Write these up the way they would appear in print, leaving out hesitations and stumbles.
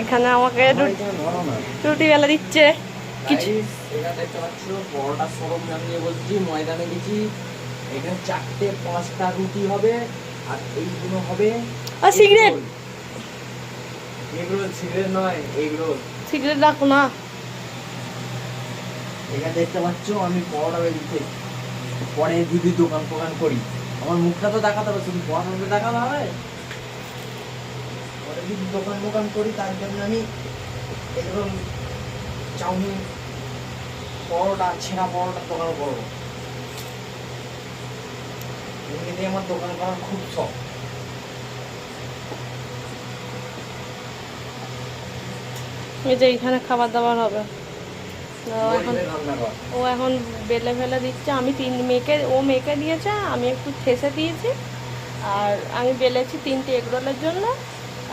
এখানে আমাকে রুটি বেলা দিচ্ছে কিছু। ময়দানে গেছি, এখানে 4-5টা রুটি হবে আর এইগুলো হবে সিগারেট। এগরোল সিগারেট নয়, এগরোল সিগারেট রাখো না। এখানে দেখতে পাচ্ছ আমি পরোটা বেলতে পরে দিদি দোকান করি। আমার মুখটা তো দেখাতে হবে, শুধু পরোটা দেখালে হবে? পরে দিদি দোকান করি, তার জন্য আমি এগরোল, চাউমিন, পরোটা, ছেঁড়া পরোটার দোকান করবো। এমনিতে আমার দোকান করার খুব শখ। এই যে এখানে খাবার দাবার হবে। ও এখন বেলে ফেলে দিচ্ছে। আমি মেয়েকে দিয়েছে, আমি একটু ঠেসে দিয়েছি। আর আমি বেলেছি 3টে এগরোলের জন্য,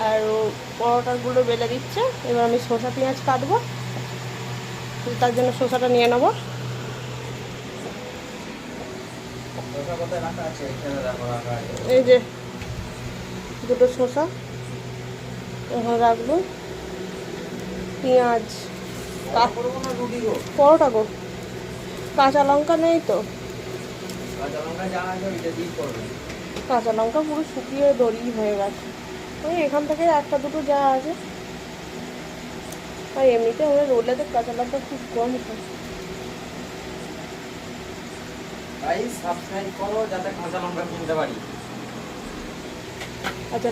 আর ও পরোটাগুলো বেলে দিচ্ছে। এবার আমি শসা পেঁয়াজ কাটবো, তার জন্য শসাটা নিয়ে নেবো। এই যে 2টো শসা এখন রাখবো। পেঁয়াজ, পরোটা গো, কাঁচা লঙ্কা নেই তো। কাঁচা লঙ্কা পুরো শুকিয়ে দড়ি হয়ে গেছে। ওই এখান থেকে 1-2টো যা আছে। আর এমনিতে ওই রোলেতে কাঁচা লঙ্কা খুব কম খায়। সাবস্ক্রাইব করো যাতে কাঁচা লঙ্কা কিনতে পারি। আচ্ছা,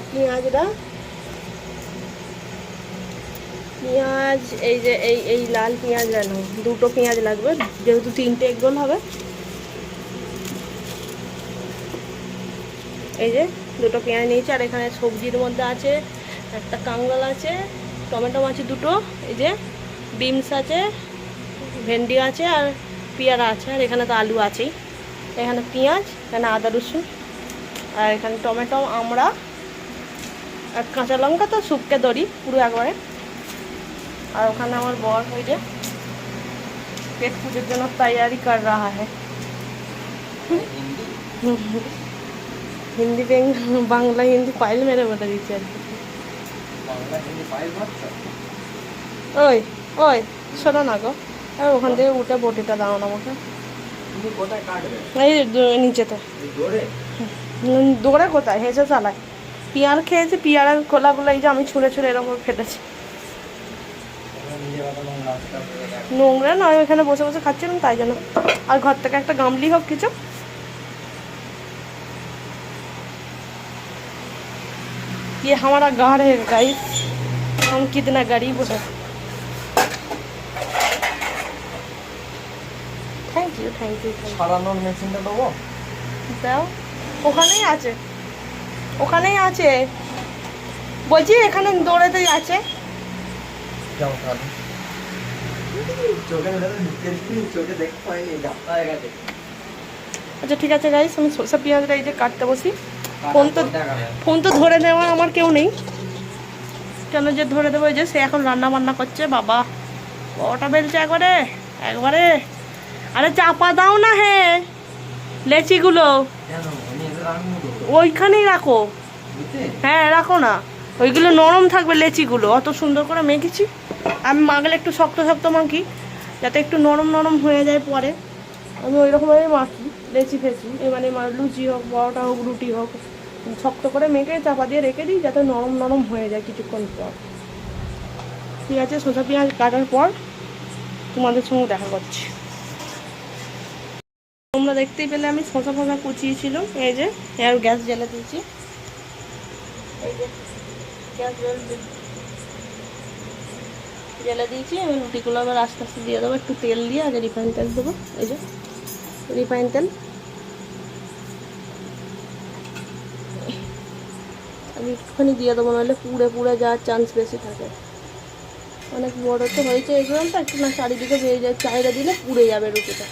পেঁয়াজ, এই যে এই লাল পেঁয়াজ নেন, 2টো পেঁয়াজ লাগবে, যেহেতু 3টে এগরোল হবে। এই যে 2টো পেঁয়াজ নিয়েছি। আর এখানে সবজির মধ্যে আছে একটা কাঁকরোল আছে, টমেটো আছে 2টো, এই যে বিনস আছে, ভেন্ডি আছে, আর পেয়ারা আছে। আর এখানে তো আলু আছেই। এখানে পেঁয়াজ, এখানে আদা রসুন, আর এখানে টমেটো, আমড়া, আর কাঁচা লঙ্কা তো শুককে দড়ি পুরো একবারে। আর ওখানে আমার বর ওই যে পেট পুজোর জন্য তৈয়ারি কর রাহা है। হিন্দি বাংলা হিন্দি ফাইল মেরে বলে দিচ্ছে আর কি। ওই ওই শোনো না গো, আর ওখান থেকে উঠে বটিটা দাও না আমাকে। এই নিচেতে দৌড়ে কোথায় হেসে চালায়। পিয়ার খেয়েছে, পিয়ারের খোলাগুলো এই যে আমি ছুঁড়ে এরকম ফেটেছি। নোংরা নয়, ওইখানে বসে বসে খাচ্ছিলাম তাই জন্য। আর ঘর থেকে একটা গামলি হোক কিছু। ये हमारा घर है गाइस, हम कितना गरीब है। Thank you. ছাড়ানোর মেশিনটা দেবো? দাও, ওখানেই আছে বলছি, এখানে দৌড়াতেই আছে। আচ্ছা ঠিক আছে গাইস, আমি সরষা পেঁয়াজটা এই যে কাটতে বসি। ফোন তো ধরে দেওয়া আমার কেউ নেই, কেন যে ধরে দেবো। এই যে সে এখন রান্না বান্না করছে। বাবা ওটা বেলছে একবারে। আরে চাপা দাও না, হে লেচিগুলো ওইখানেই রাখো। হ্যাঁ রাখো না, ওইগুলো নরম থাকবে লেচিগুলো। অত সুন্দর করে মেখেছি আমি, মাখলে একটু শক্ত মাখি, যাতে একটু নরম হয়ে যায়। পরে আমি ওই রকমভাবে মাখি লেচি ফেচি, মানে লুচি হোক, পরোটা হোক, রুটি হোক, শক্ত করে মেখে চাপা দিয়ে রেখে দিই, যাতে নরম হয়ে যায় কিছুক্ষণ পর। ঠিক আছে, শসা পেঁয়াজ কাটার পর তোমাদের সঙ্গে দেখা করছি। তোমরা দেখতেই পেলে আমি শসা কুচিয়েছিল। এই যে আর গ্যাস জ্বালা দিয়েছি, এই যে গ্যাস জ্বালা দিয়েছি। আমি রুটিগুলো আবার আস্তে আস্তে দিয়ে দেবো, একটু তেল দিয়ে। আগে রিফাইন তেল দেবো, এই যে রিফাইন তেল। আমি একটুখানি দিয়ে দেবো, নাহলে পুড়ে যাওয়ার চান্স বেশি থাকে। অনেক বড় তো হয়েছে এগরোলটা, একটু না চারিদিকে ভেজে যায়, চাহিদা দিলে পুড়ে যাবে রুটিটা।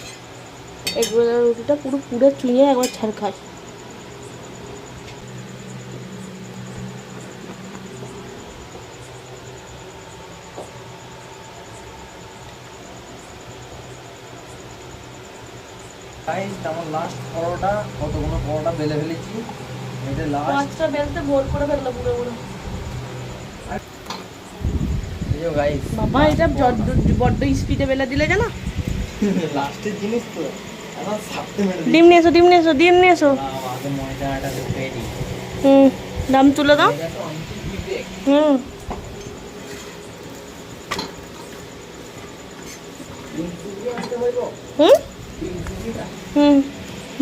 এগরোলের রুটিটা পুরো চুইয়ে একবার ছাড়খায়। আমার লাস্ট পরোটা, কতগুলো পরোটা বেলে ফেলেছি। এটা লাস্ট 5টা বেলতে ভোর করে ফেললো পুরো। গাইস বাবা এটা বড্ড স্পিডে বেলা দিলে জানো। লাস্টের জিনিস তো এখন সাপতে মেরে ডিম নিয়ে এসো, ডিম নিয়ে এসো, ডিম নিয়ে এসো। আগে ময়দাটা ঢুকিয়ে দিই। দাম তুলে দাও। হুম হুম হুম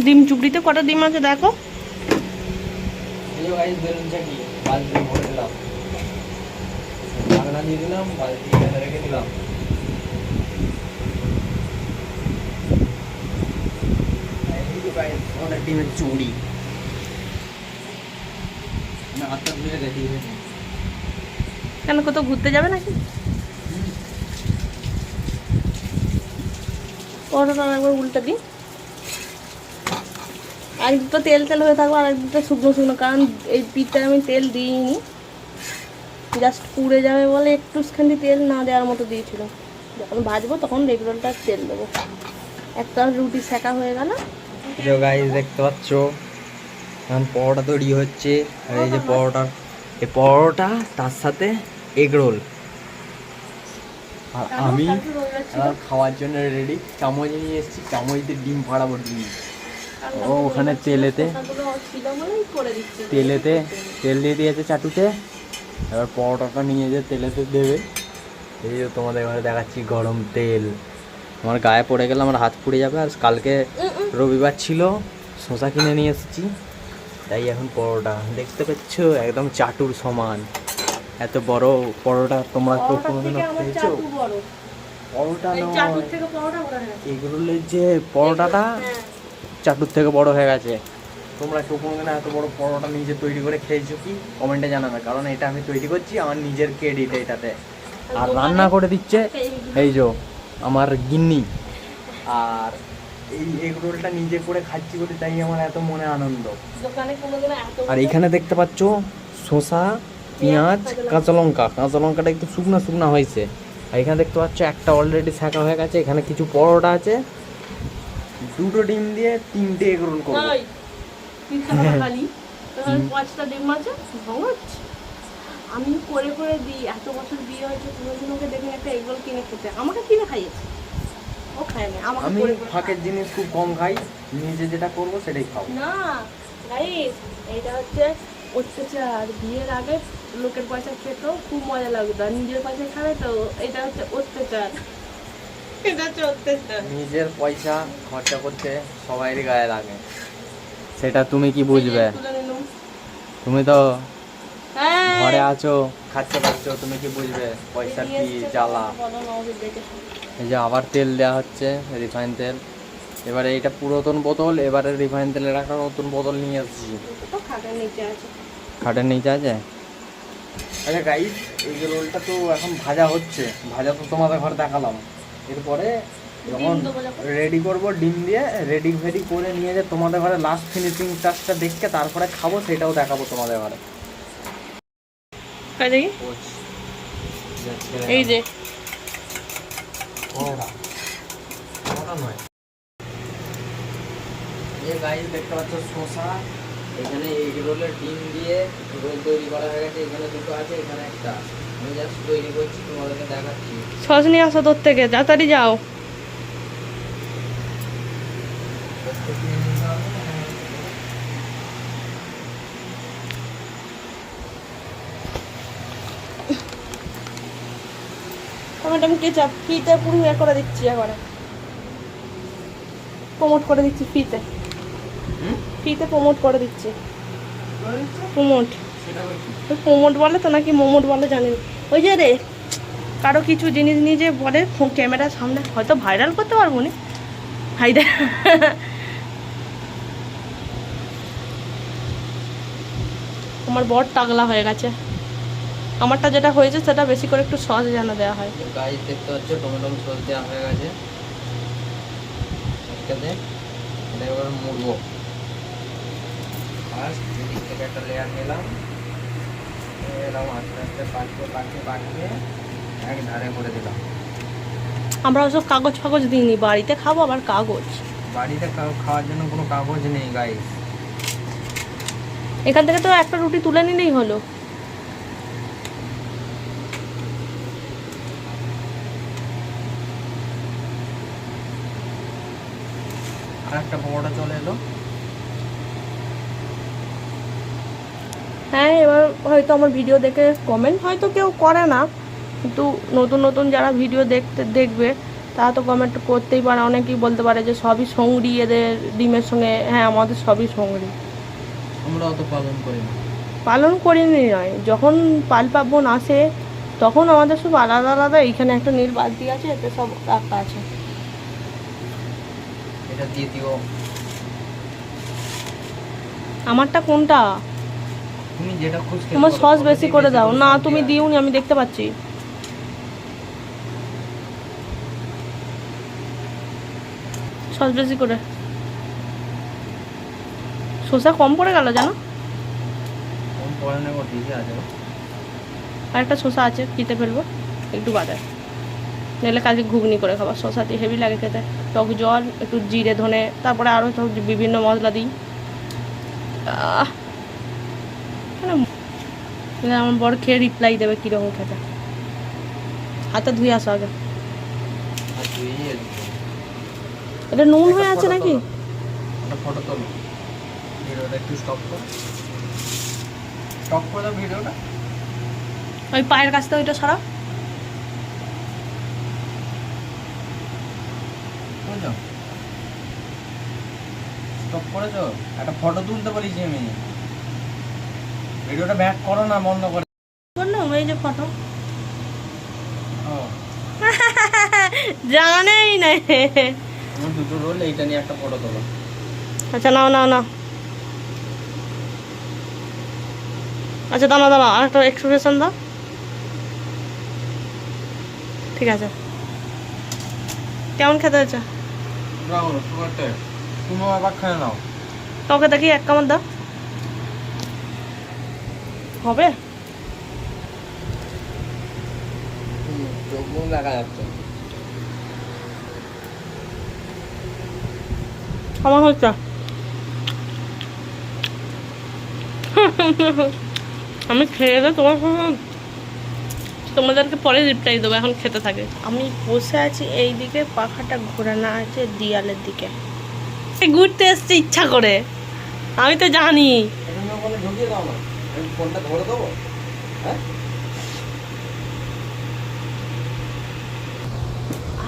ডিম চুবড়িতে কটা ডিম আছে দেখো। গাইস বেলুন চাকি বালতি ভরে দিলাম, ঢাকনা দিয়ে দিলাম, বালতি রেখে দিলাম। অনেক ডিমের চুড়ি না হাতটা ধুয়ে রেখে দিয়েছি। কেন কোথাও ঘুরতে যাবে নাকি? ওটা একবার উল্টা দিই। আর দুটো তেল তেল হয়ে থাকবো, আর এক দুটো শুকনো শুকনো, কারণ এই পিঠটায় আমি তেল দিইনি, জাস্ট পুড়ে যাবে বলে একটুখানি তেল না দেওয়ার মতো দিয়েছিল। যখন ভাজবো তখন রেগুলারটা তেল দেবো। একটা রুটি সেকা হয়ে গেল। গাইস দেখতে পাচ্ছ এখন পরোটা তৈরি হচ্ছে। আর এই যে পরোটা, এই পরোটা তার সাথে এগ রোল। আর আমি খাওয়ার জন্য রেডি, চামচ নিয়ে এসেছি, চামচতে ডিম ফাড়াবো। ডিম ও ওখানে তেলেতে তেল দিয়ে দিয়েছে চাটুতে। এবার পরোটাটা নিয়ে যে তেলেতে দেবে। এই যে তোমাদের এখানে দেখাচ্ছি গরম তেল। আমার গায়ে পড়ে গেলে আমার হাত পুড়ে যাবে। আর কালকে রবিবার ছিল, শসা কিনে নিয়ে এসেছি, তাই এখন পরোটা দেখতে পাচ্ছ একদম চাটুর সমান। এত বড় পরোটা তোমরা তো কোনোদিনও খেয়েছো? পরোটা এগুলোর যে পরোটাটা চাটুর থেকে বড় হয়ে গেছে। তোমরা কেউ কোনোদিন এত বড় পরোটা নিজে তৈরি করে খেয়েছো কি? কমেন্টে জানাবে, কারণ এটা আমি তৈরি করছি, আমার নিজের ক্রেডিট এটাতে। আর রান্না করে দিচ্ছে এই যে আমার গিন্নি। আর এই এগ রোলটা নিজে করে খাচ্ছি বলে তাই আমার এত মনে আনন্দ। আর এখানে দেখতে পাচ্ছ শসা, পেঁয়াজ, কাঁচা লঙ্কাটা একটু শুকনা শুকনা হয়েছে। আর এখানে দেখতে পাচ্ছ একটা অলরেডি শাঁকা হয়ে গেছে। এখানে কিছু পরোটা আছে, দুটো ডিম দিয়ে 3টে এগ রোল করবো। পাঁচটা ডিম আছে আমি করে করে দিই। এত বছর বিয়ে হয়েছে, কোনোদিন ওকে দেখুন একটা এগ রোল কিনে খেতে। আমাকে কিনে খাইয়েছে, ও খায়নি। আমি ফাঁকের জিনিস খুব কম খাই, নিজে যেটা করবো সেটাই খাবো। না গাইস, এটা হচ্ছে অত্যাচার। বিয়ের আগে লোকের পয়সা খেতেও খুব মজা লাগতো, আর নিজের পয়সা খাবে তো এটা হচ্ছে অত্যাচার। এটা হচ্ছে অত্যাচার। নিজের পয়সা খরচা করতে সবাইয়েরই গায়ে লাগে, সেটা তুমি কি বুঝবে? তুমি তো ঘরে আছো, খাচ্ছো খাচ্ছো, তুমি কি বুঝবে পয়সার কি জ্বালা? এই যে আবার তেল দেওয়া হচ্ছে, রিফাইন তেল। এবারে এইটা পুরাতন বোতল, এবারে রিফাইন তেলে রাখা নতুন বোতল নিয়ে আসছি। খাটের নিচে আছে। আচ্ছা গাইস, এই যে রোলটা তো এখন ভাজা হচ্ছে, ভাজা তো তোমাদের ঘরে দেখালাম। এরপরে যখন রেডি করব ডিম দিয়ে রেডি ফেডি করে নিয়ে যে তোমাদের ঘরে লাস্ট ফিনিশিং টাচটা দেখে তারপরে খাবো, সেটাও দেখাবো তোমাদের ঘরে। এই যে গাইস দেখতে পাচ্ছ শসা, এখানে এগ রোলের ডিম দিয়ে রোল তৈরি করা হয়ে গেছে। এখানে দুটো আছে, এখানে একটা। আমি জাস্ট তৈরি করছি, তোমাদেরকে দেখাচ্ছি। সস নিয়ে আসো তোর থেকে, তাড়াতাড়ি যাও। টমেটো কেচাপ ফ্রিতে পুরো ইয়ে করে দিচ্ছি, এবারে প্রমোট করে দিচ্ছি ফ্রিতে। ফ্রিতে প্রমোট করে দিচ্ছি। প্রমোট বলে তো নাকি মোমোট বলে জানি না। ওই যে রে কারো কিছু জিনিস নিয়ে যে বলে ক্যামেরার সামনে, হয়তো ভাইরাল করতে পারবো না। ভাইরাল আমার বর টাগলা হয়ে গেছে। আমারটা যেটা হয়েছে সেটা বেশি করে একটু সস যেন দেওয়া হয়। গাইস দেখতে পাচ্ছ টমেটো সস দেওয়া হয়ে গেছে। এটাতে এটা এবার মুড়বো। ফার্স্ট এদিক থেকে একটা লেয়ার নিলাম, এরকম আস্তে আস্তে পাকিয়ে এক ধারে করে দিলাম। আমরা ওসব কাগজ ফাগজ দিইনি, বাড়িতে খাবো আবার কাগজ। বাড়িতে খাওয়ার জন্য কোনো কাগজ নেই গাইস। এখান থেকে তো একটা রুটি তুলে নিলেই হলো। আর একটা পরোটা চলে এলো। হ্যাঁ, এবার হয়তো আমার ভিডিও দেখে কমেন্ট হয়তো কেউ করে না, কিন্তু নতুন নতুন যারা ভিডিও দেখবে তারা তো কমেন্ট করতেই পারে। অনেকেই বলতে পারে যে সবই সঙ্গরি এদের ডিমের সঙ্গে। হ্যাঁ, আমাদের সবই সঙ্গরি। আমরা অত পালন করি না। পালন করিনি নয়, যখন পাল পার্বণ আসে তখন আমাদের সব আলাদা আলাদা। এইখানে একটা নীল বালতি আছে, এতে সব রাখা আছে। এটা দিয়ে দিও। আমারটা কোনটা? তুমি যেটা খুঁজতে তোমার সস বেশি করে দাও না, তুমি দিওনি, আমি দেখতে পাচ্ছি। সস বেশি করে। শসা কম পড়ে গেল জানো। কম পড়ে নেবো, ঠিকই আছে। আর একটা শসা আছে, কেটে ফেলবো একটু বাদে, নাহলে কালকে ঘুগনি করে খাবার। শসা দিয়ে হেভি লাগে খেতে। টক জল, একটু জিরে ধনে, তারপরে আরও সব বিভিন্ন মশলা দিই। আমার বড় খেয়ে রিপ্লাই দেবে কীরকম খেতে। হাতে ধুয়ে আসো আগে। এটা নুন হয়ে আছে নাকি? একটা ফটো তোলো, ভিডিওটা একটু স্টপ করো। স্টপ করে দাও ভিডিওটা। ওই পায়ের কাছ থেকে ওইটা সরাও। বুঝছো? স্টপ করেছো? একটা ফটো তুলতে বলেছি আমি। ভিডিওটা ব্যাক করো না, বন্ধ করে। বললাম এই যে ফটো। ও, জানেই না। আমার দুটো রোল, এইটা নিয়ে একটা ফটো তোলো। আচ্ছা নাও নাও নাও। আচ্ছা দাও দাও, আর একটা এক্সপ্রেশন দাও। ঠিক আছে, কেমন খেতে হয়েছে? Brown sugar test. তুমি আবার খেয়ে নাও। তোকে দেখি এক কামড় দাও। হবে? চোখ দেখা যাচ্ছে। আমার হচ্ছে। আমি খেয়ে দে তোমাদেরকে পরে রিপ্লাই দেবো, এখন খেতে থাকে। আমি বসে আছি এই দিকে, পাখাটা ঘোরানো আছে দিয়ালের দিকে। ঘুরতে এসছে ইচ্ছা করে, আমি তো জানি। ঢুকিয়ে দাও না, আমি ফোনটা ধরে দেবো। হ্যাঁ,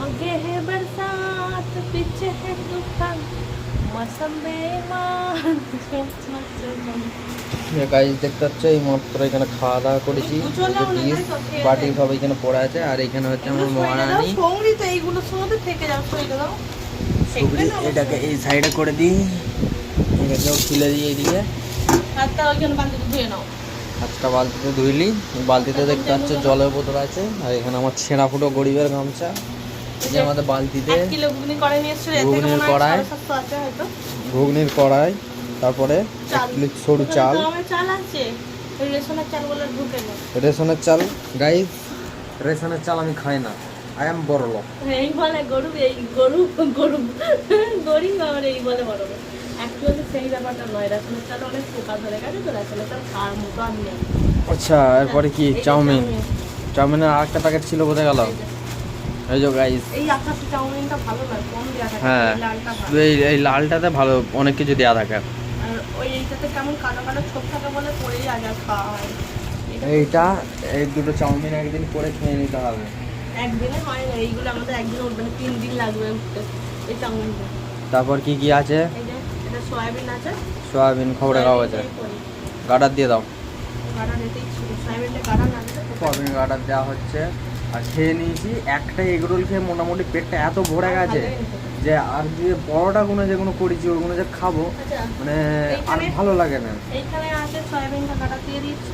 आगे है बरसात, पीछे है तूफान, मौसम बेईमान। গাইজ দেখতে পাচ্ছ, এই মাত্র এখানে খাওয়া দাওয়া করেছি। ডিশ বাটি সব এখানে পড়ে আছে। আর এখানে হচ্ছে আমার মহারানী। সঙ্গী তো এইগুলোর সঙ্গে থেকে যাও, সইতে দাও। এটাকে এই সাইডে করে দিই, এটাকেও তুলে দিই এইদিকে। হাতটা ওইখানে বালতিতে ধুয়ে নাও। হাতটা বালতিতে ধুইলি। বালতিতে দেখতে পাচ্ছ জলের বোতল আছে। আর এখানে আমার ছেঁড়া ফুটো গরিবের গামছা। এই যে আমাদের বালতিতে 1 কিলো ঘুগনি কড়াই নিয়ে এসেছিল, এর থেকে ঘুগনির মনে হয় কড়াই। 750 আছে হয়তো। ঘুগনির কড়াই, তারপরে চাল, সরু চাল, আমার চাল আছে। ওই রেশনের চালগুলো ঢুকে দাও। রেশনের চাল। গাইজ, রেশনের চাল আমি খাই না। আই এম বড় লোক। এই বলে গরু, এই গরু গরু গরিব আমার, এই বলে বড় লোক। অ্যাকচুয়ালি সেই ব্যাপারটা নয়, রেশনের চাল অনেক পোকা ধরে গেছে তো, রেশনের চাল খাওয়ার মতো আর নেই। আচ্ছা, এরপরে কি? এই যে চাউমিন। চাউমিনের আর একটা প্যাকেট ছিল, কোথায় গেল? এই যে গাইজ, এই আকাশি চাউমিনটা ভালো নয়, কম দেওয়া থাকে। হ্যাঁ, এই লালটা ভালো। এই লালটাতে ভালো, অনেক কিছু দেওয়া থাকে। আর ওই এইটাতে কেমন কালো কালো ছোপ থাকে বলে পরেই আগে আর খাওয়া হয়। এইটা, এই দুটো চাউমিন একদিন করে খেয়ে নিতে হবে। একদিনে হয় না এইগুলো, আমাদের একদিন উঠবে না, 3 দিন লাগবে উঠতে এই চাউমিনটা। তারপর কি কি আছে? এই যে এটা সয়াবিন আছে। সয়াবিন খবরে খাওয়া আছে। গাডার দিয়ে দাও। গাড়া নিতেই ছিল, সয়াবিনটা গাড়া না দিলে তো সয়াবিন গাডার দেওয়া হচ্ছে। আর খেয়ে নিয়েছি একটা এগরোল খেয়ে, মোটামুটি পেটটা এত ভরে গেছে যে আর যে পরোটাগুলো যেগুলো করেছি ওগুলো যে খাবো, আচ্ছা, মানে আর ভালো লাগে না। এইখানে আছে সয়াবিনটা গাড়া দিয়ে দিচ্ছি।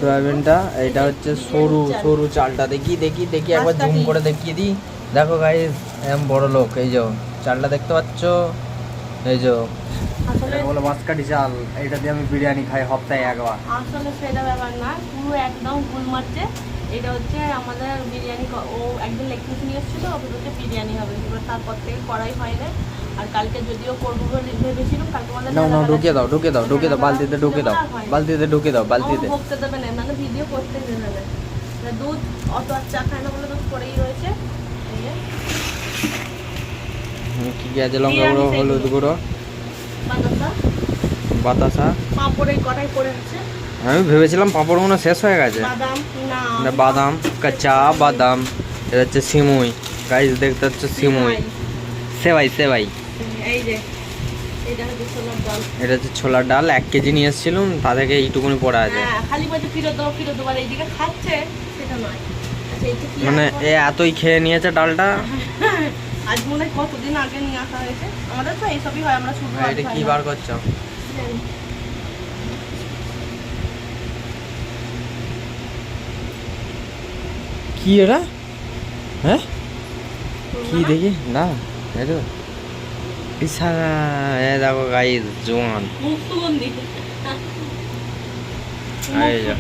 সয়াবিনটা, এইটা হচ্ছে সরু সরু চালটা। দেখি দেখি দেখি একবার জুম করে দেখিয়ে দিই। দেখো গাইস, এম বড় লোক। এই যে চালটা দেখতে পাচ্ছ, এই যে আসলে বলে মাসকাঠি চাল। এইটা দিয়ে আমি বিরিয়ানি খাই সপ্তাহে একবার। আসলে সেটা ব্যাপার না, পুরো একদম ভুল মারছে। এটা হচ্ছে আমাদের বিরিয়ানি, ও একদিন লেগ পিস নিয়ে এসেছিলো, ওকে হচ্ছে বিরিয়ানি হবে। এবার তারপর থেকে করাই হয় না। আর কালকে যদিও করবো বলে ভেবেছিলাম, কালকে আমাদের নাও নাও, ঢুকে দাও ঢুকে দাও ঢুকে দাও, বালতিতে ঢুকে দাও, বালতিতে ঢুকে দাও, বালতিতে। বকতে দেবে না, মানে ভিডিও করতে দেবে না। দুধ অত আর চা খায় না বলে দুধ পরেই রয়েছে। এই যে কি কি আছে? লঙ্কা গুঁড়ো, হলুদ গুঁড়ো, বাতাসা, বাতাসা। পাঁপড় এই কটাই পড়ে আছে। আমি ভেবেছিলাম পাঁপড়গুলো শেষ হয়ে গেছে। বাদাম না, এটা বাদাম, কাঁচা বাদাম। এটা হচ্ছে সিমুই, গাইস দেখতে হচ্ছে সিমুই। সেবাই সেবাই। এই যে এটা হচ্ছে ছোলার ডাল। এটা হচ্ছে ছোলার ডাল, 1 কেজি নিয়ে এসেছিলাম, তা থেকে এইটুকুনি পড়ে আছে। হ্যাঁ, খালি বলছে ফিরত দাও, আর এইদিকে খাচ্ছে সেটা নয়। আচ্ছা, এই যে কি মানে এ এতই খেয়ে নিয়েছে ডালটা। আজ মনে হয় কতদিন আগে নিয়ে আসা হয়েছে। আমাদের তো এইসবই হয়, আমরা শুধু এটা কি বার করছো? কি এটা? হ্যাঁ কি দেখি না, এটা ইসারা। এ দেখো গাইস, জোয়ান। মুখ সুগন্ধি। এই যে।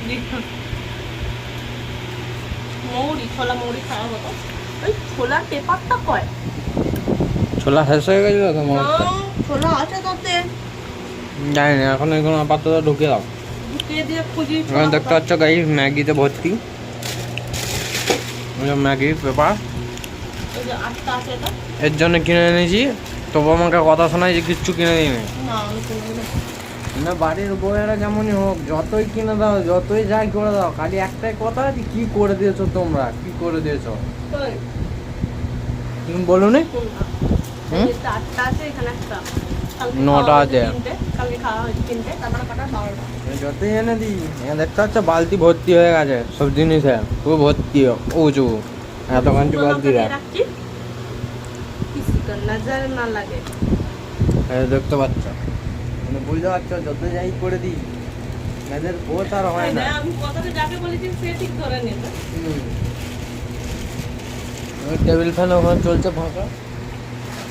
মৌরি, ছোলা মৌরি খাওয়া হতো। ওই ছোলার পেপারটা কয়? ছোলা শেষ হয়ে গেছিল তোমার? না, ছোলা আছে তাতে। জানি না, এখন এগুলো আপাতত ঢুকে দাও। ঢুকিয়ে দিয়ে খুঁজি। এখানে দেখতে পাচ্ছ গাইস, ম্যাগিতে ভর্তি। ম্যাগি পেপার এই যে আটটা আছে এটা। এর জন্য কিনে এনেছি, তবু আমাকে কথা শোনায় যে কিচ্ছু কিনে দিই না, আমি কিনবো না। না। বাড়ির বউয়েরা যেমনই হোক, যতই কিনে দাও, যতই যাই করে দাও, খালি একটাই কথা, যে কি করে দিয়েছো তোমরা, কি করে দিয়েছো। কই? তুমি বলো নি? কোনটা? হুম? এই যে আটটা আছে, এখানে একটা। কালকে 9টা খাওয়া আছে। হয়েছে 3টে, কালকে খাওয়া হয়েছে 3টে, তারপরে কটা 12টা। যতই এনে দিই, এখানে দেখতে পাচ্ছ বালতি ভর্তি হয়ে গেছে সব জিনিসে, পুরো ভর্তি উঁচু, এত কাঞ্চি বালতি দেয়। রাখছি কিসি का नजर না লাগে। দেখতে পাচ্ছ, মানে বুঝতে পারছো, যত যাই করে দিই এদের ও তার হয় না। আমি কথাটা যাকে বলেছি সে ঠিক ধরে নেবে। টেবিল ফ্যান ওখানে চলছে ফাঁকা।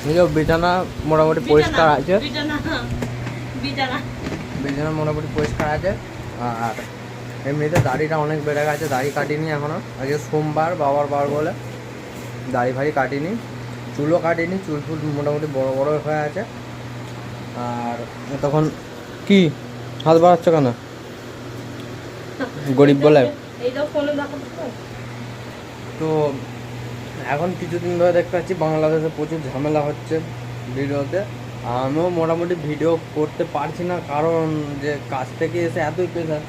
এই যে বিছানা মোটামুটি পরিষ্কার আছে, বিছানা বিছানা বিছানা মোটামুটি পরিষ্কার আছে। আর এমনিতে দাড়িটা অনেক বেড়ে গেছে, দাড়ি কাটিনি এখনো। আজকে সোমবার, বাবার বার বলে দাড়ি ফাড়ি কাটিনি, চুলও কাটিনি। চুল ফুল মোটামুটি বড় বড় হয়ে আছে। আর তখন কি হাত বাড়াচ্ছ কেন? গরিব বলে। এইটাও ফোনে দেখাবো তো। তো এখন কিছুদিন ধরে দেখতে পাচ্ছি বাংলাদেশে প্রচুর ঝামেলা হচ্ছে ভিডিওতে। আমিও মোটামুটি ভিডিও করতে পারছি না, কারণ যে কাজ থেকে এসে এতই প্রেশার।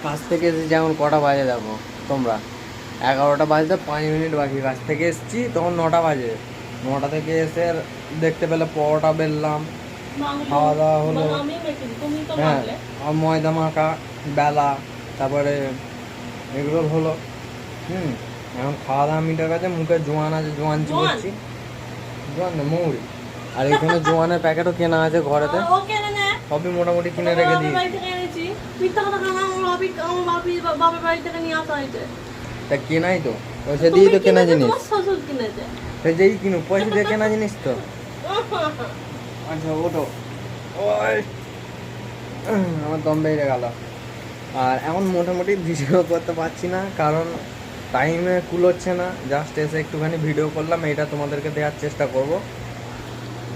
কাজ থেকে এসে যেমন কটা বাজে দেখো তোমরা, 11টা বাজতে 5 মিনিট বাকি। কাজ থেকে এসেছি তখন 9টা বাজে। 9টা থেকে এসে দেখতে পেলে পরোটা বেললাম, খাওয়া দাওয়া হলো। হ্যাঁ, আর ময়দা মাখা বেলা, তারপরে এগুলো হলো। এখন খাওয়া দাওয়া মিটে গেছে, মুখে জোয়ান আছে, জোয়ান চিবোচ্ছি। জোয়ান না, মৌরি। আর এখানে জোয়ানের প্যাকেটও কেনা আছে ঘরেতে, সবই মোটামুটি কিনে রেখে দিই। তা কেনাই তো, পয়সা দিয়ে তো কেনা জিনিস। সে যেই কিনুক, পয়সা দিয়ে কেনা জিনিস তো। আচ্ছা ওটো, ওই আমার দম বেড়ে গেল। আর এখন মোটামুটি ভিডিও করতে পারছি না, কারণ টাইমে কুলোচ্ছে না। জাস্ট এসে একটুখানি ভিডিও করলাম, এটা তোমাদেরকে দেওয়ার চেষ্টা করব।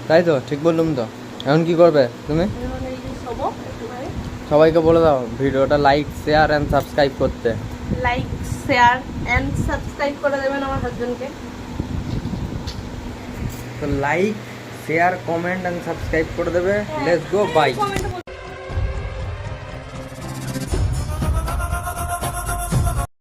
তাই তো ঠিক বললাম তো? এখন কি করবে তুমি? সবাইকে বলে দাও ভিডিওটা লাইক, শেয়ার অ্যান্ড সাবস্ক্রাইব করতে। লাইক, শেয়ার এন্ড সাবস্ক্রাইব করে দেবেন আমার হাজবেন্ডকে। তো like, share, comment and subscribe করে দেবে। Let's go, by.